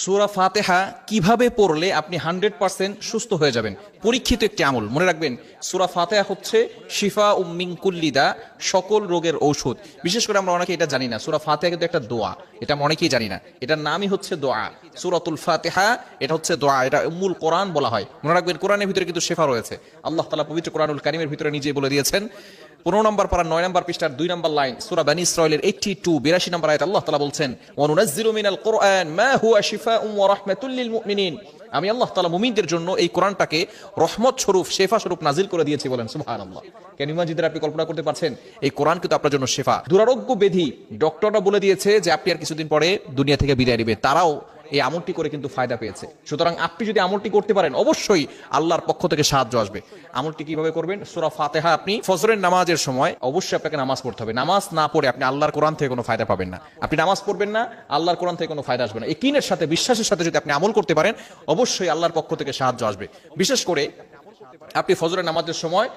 সূরা ফাতিহা কিভাবে পড়লে আপনি 100% সুস্থ হয়ে যাবেন? পরীক্ষিত একটি আমল, মনে রাখবেন। সূরা ফাতিহা হচ্ছে শিফা মিন কুল্লি দা, সকল রোগের ঔষধ। বিশেষ করে আমরা অনেকে এটা জানি না, সূরা ফাতিহা কিন্তু একটা দোয়া, এটা আমরা অনেকেই জানি না। এটার নামই হচ্ছে দোয়া, সূরাতুল ফাতিহা। এটা হচ্ছে দোয়া, এটা উম্মুল কোরআন বলা হয়। মনে রাখবেন, কোরআনের ভিতরে কিন্তু শিফা রয়েছে। আল্লাহ তাআলা পবিত্র কোরআনুল কারীমের ভিতরে নিজেই বলে দিয়েছেন। 15 নম্বর পারা 9 নম্বর পৃষ্ঠার 2 নম্বর লাইন, সূরা বনী ইসরাঈলের 82 নম্বর আয়াত, আল্লাহ তাআলা বলছেন, ওয়া নুনাজ্জিলু মিনাল কোরআন মা হুয়া শিফাউন ওয়া রাহমাতুল লিল মুমিনিন। আমি আল্লাহ তাআলা মুমিনদের জন্য এই কোরআনটাকে রহমত স্বরূপ, শেফা স্বরূপ নাজিল করে দিয়েছি। বলেন সুবহানাল্লাহ। কেন ইমাজিদের আপনি কল্পনা করতে পারছেন, এই কোরআন কিন্তু আপনার জন্য শেফা। দুরারোগ্য ব্যাধি ডক্টররা বলে দিয়েছে যে আপনি আর কিছুদিন পরে দুনিয়া থেকে বিদায় নেবে, তারাও এই আমলটি করে কিন্তু ফায়দা পেয়েছে। সুতরাং আপনি যদি আমলটি করতে পারেন, অবশ্যই আল্লাহর পক্ষ থেকে সাহায্য আসবে। আমলটি কিভাবে করবেন? সূরা ফাতিহা আপনি ফজরের নামাজের সময় অবশ্যই আপনাকে নামাজ পড়তে হবে। নামাজ না পড়ে আপনি আল্লাহর কোরআন থেকে কোনো ফায়দা পাবেন না। আপনি নামাজ পড়বেন না, আল্লাহর কোরআন থেকে কোনো ফায়দা আসবে না। ইয়াকিনের সাথে, বিশ্বাসের সাথে যদি আপনি আমল করতে পারেন, অবশ্যই আল্লাহর পক্ষ থেকে সাহায্য আসবে। বিশেষ করে আপনি ফজরের নামাজের সময়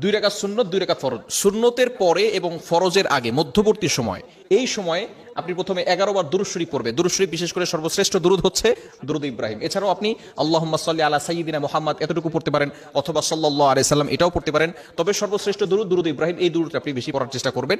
2 রাকাত সুন্নত, 2 রাকাত ফরজ, সুন্নতের পরে এবং ফরজের আগে মধ্যবর্তী সময়, এই সময়ে আপনি প্রথমে 11 বার দুরূদ শরীফ পড়বে। দুরূদ শরীফ বিশেষ করে সর্বশ্রেষ্ঠ দুরূদ হচ্ছে দুরূদ ইব্রাহিম। এছাড়াও আপনি আল্লাহুম্মা সাল্লি আলা সাইয়্যিদিনা মুহাম্মদ এতটুকু পড়তে পারেন, অথবা সাল্লাল্লাহু আলাইহি সাল্লাম এটাও পড়তে পারেন। তবে সর্বশ্রেষ্ঠ দুরূদ দুরূদ ইব্রাহিম, এই দুরূদটা আপনি বেশি পড়ার চেষ্টা করবেন।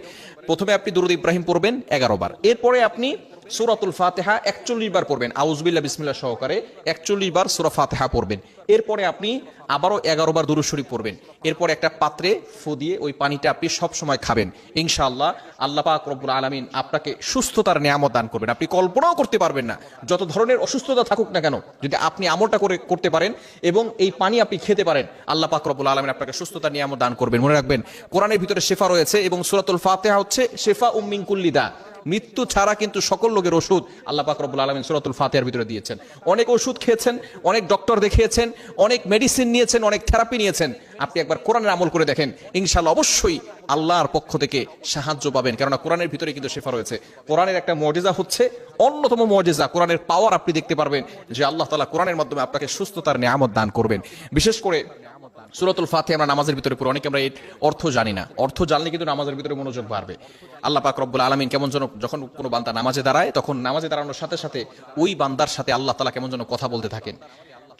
প্রথমে আপনি দুরূদ ইব্রাহিম পড়বেন 11 বার। এরপরে আপনি সূরাতুল ফাতিহা 41 বার পড়বেন, আউযুবিল্লাহ বিসমিল্লাহ সহকারে 41 বার সূরা ফাতিহা পড়বেন। এরপরে আপনি আবারও 11 বার দুরূদ শরীফ পড়বেন। এরপর একটা পাত্রে ফু দিয়ে ওই পানিটা আপনি সব সময় খাবেন। ইনশাআল্লাহ আল্লাহ পাক রব্বুল আলামিন আপনাকে সুস্থতার নিয়ামত দান করবেন। আপনি কল্পনাও করতে পারবেন না, যত ধরনের অসুস্থতা থাকুক না কেন, যদি আপনি আমলটা করতে পারেন এবং এই পানি আপনি খেতে পারেন, আল্লাহ পাক রব্বুল আলামিন আপনাকে সুস্থতার নিয়ামত দান করবেন। মনে রাখবেন, কোরআনের ভিতরে শিফা রয়েছে এবং সূরাতুল ফাতিহা হচ্ছে শিফা মিন কুল্লি দা। মৃত্যু ছাড়া কিন্তু সকল রোগের ওষুধ আল্লাহ পাক রব্বুল আলামিন সূরাতুল ফাতিহার ভিতরে দিয়েছেন। অনেক ওষুধ খেয়েছেন, অনেক ডক্টর দেখিয়েছেন, অনেক মেডিসিন নিয়েছেন, অনেক থেরাপি নিয়েছেন। আপনি একবার কোরআনের আমল করে দেখেন, ইনশাআল্লাহ অবশ্যই আল্লাহর পক্ষ থেকে সাহায্য পাবেন। কেননা কোরআনের ভিতরে কিন্তু শিফা রয়েছে। কোরআনের একটা মুজিজা হচ্ছে, অন্যতম মুজিজা, কোরআনের পাওয়ার আপনি দেখতে পারবেন যে আল্লাহ তাআলা কোরআনের মাধ্যমে আপনাকে সুস্থতার নিয়ামত দান করবেন। বিশেষ করে সূরাতুল ফাতিহা আমরা নামাজের ভিতরে পড়ি, অনেকে আমরা এর অর্থ জানি না। অর্থ জানলে কিন্তু নামাজের ভিতরে মনোযোগ বাড়বে। আল্লাহ পাক রব্বুল আলামিন কেমন যেন, যখন কোনো বান্দা নামাজে দাঁড়ায়, তখন নামাজে দাঁড়ানোর সাথে সাথে ওই বান্দার সাথে আল্লাহ তাআলা কেমন যেন কথা বলতে থাকেন।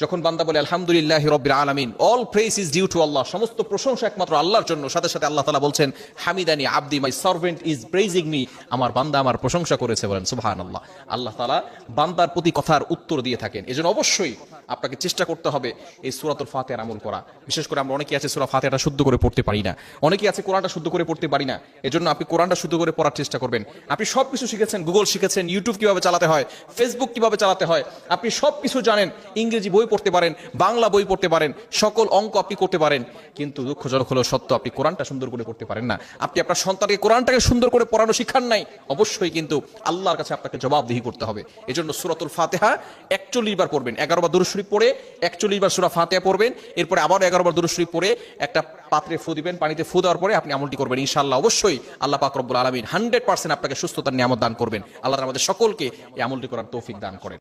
যখন বান্দা বলে আলহামদুলিল্লাহি রাব্বিল আলামিন, all praise is due to Allah, সমস্ত প্রশংসা একমাত্র আল্লাহর জন্য, সাথে সাথে আল্লাহ তাআলা বলছেন হামিদানি আবদি, my servant is praising me, আমার বান্দা আমার প্রশংসা করেছে। বলেন সুবহানাল্লাহ। আল্লাহ তাআলা বান্দার প্রতি কথার উত্তর দিয়ে থাকেন। এজন্য অবশ্যই আপনাকে চেষ্টা করতে হবে এই সূরাতুল ফাতিহার আমল করা। বিশেষ করে আমরা অনেকেই আছে সূরা ফাতিহাটা শুদ্ধ করে পড়তে পারি না, অনেকেই আছে কোরআনটা শুদ্ধ করে পড়তে পারি না। এজন্য আপনি কোরআনটা শুদ্ধ করে পড়ার চেষ্টা করবেন। আপনি সবকিছু শিখেছেন, গুগল শিখেছেন, ইউটিউব কিভাবে চালাতে হয়, ফেসবুক কিভাবে চালাতে হয়, আপনি সবকিছু জানেন। ইংরেজি বই পড়তে পারেন, বাংলা বই পড়তে পারেন, সকল অঙ্ক আপনি করতে পারেন, কিন্তু দুঃখজনক হলো সত্য, আপনি কোরআনটা সুন্দর করে পড়তে পারেন না। আপনি আপনার সন্তানকে কোরআনটাকে সুন্দর করে পড়ানো শিখান নাই, অবশ্যই কিন্তু আল্লাহর কাছে আপনাকে জবাবদিহি করতে হবে। এজন্য সূরাতুল ফাতিহা 41 বার পড়বেন, 11 বার দুরূদ শরীফ পড়ে 41 বার সূরা ফাতিহা পড়বেন। এরপরে আবার 11 বার দুরূদ শরীফ পড়ে একটা পাত্রে ফু দিবেন, পানিতে ফু দেওয়ার পরে আপনি আমলটি করবেন। ইনশাআল্লাহ অবশ্যই আল্লাহ পাক রব্বুল আলামিন 100% আপনাকে সুস্থতার নিয়ামত দান করবেন। আল্লাহ আমাদের সকলকে এই আমলটি করার তৌফিক দান করেন।